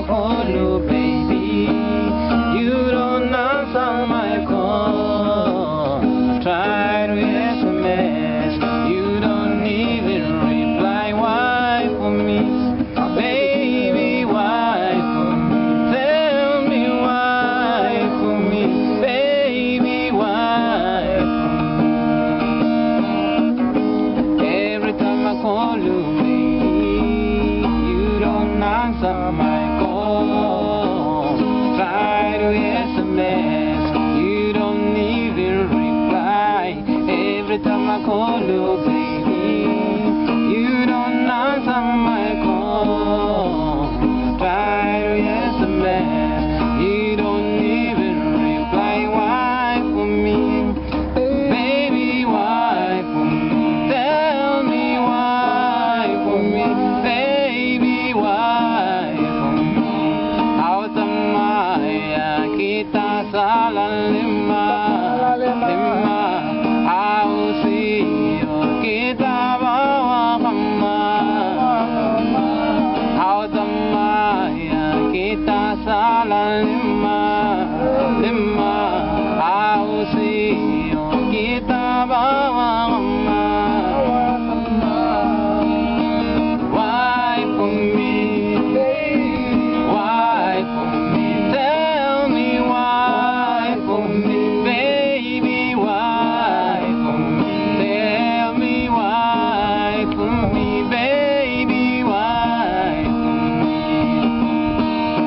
I call you, baby, you don't answer my call. I try to SMS, you don't even reply. Why for me, baby? Why for me? Tell me why for me, baby? Why for me? Every time I call you, answer my call. Try to SMS, you don't even reply. Every time I call you, baby, you don't answer my call. Try to SMS, you don't even reply. Why for me, baby? Why for me? Tell me why for me, baby? Why? Lima, ausiyo kita bawa kama, autamaya kita salah lima, ausiyo kita bawa kama. Why for me? Why for me? Tell me why for me, baby? Why for me? Tell me why for me, baby? Why for me?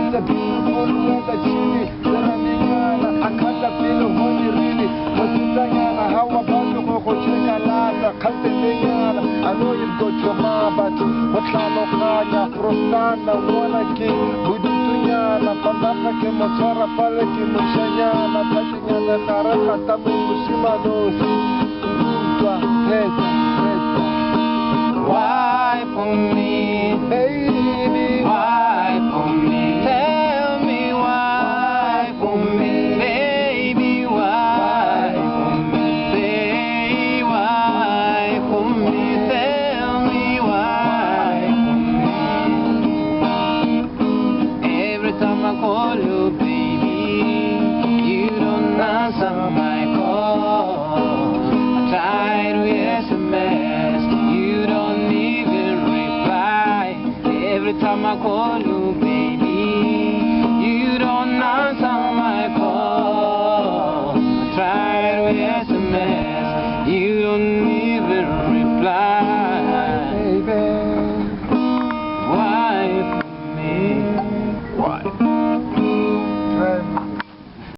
It's a beautiful weather, chilly. Saramingana, akala pilo honi really. Masutanyana, how about you go chekalana, kaltelingana. I know you've got your mom, but what's kanya, prostana, wanaki, budutunyana, pandaka ke mochara pale ki mushanyana, patinyana karaka tamu musimanosi, utwa, pesa. Why for me, baby? Why for me? Tell me why for me, baby? Why for me? Say why for me? Tell me why for me? Every time I call you, baby, you don't answer my call. I try to SMS, you don't even reply. Every time I call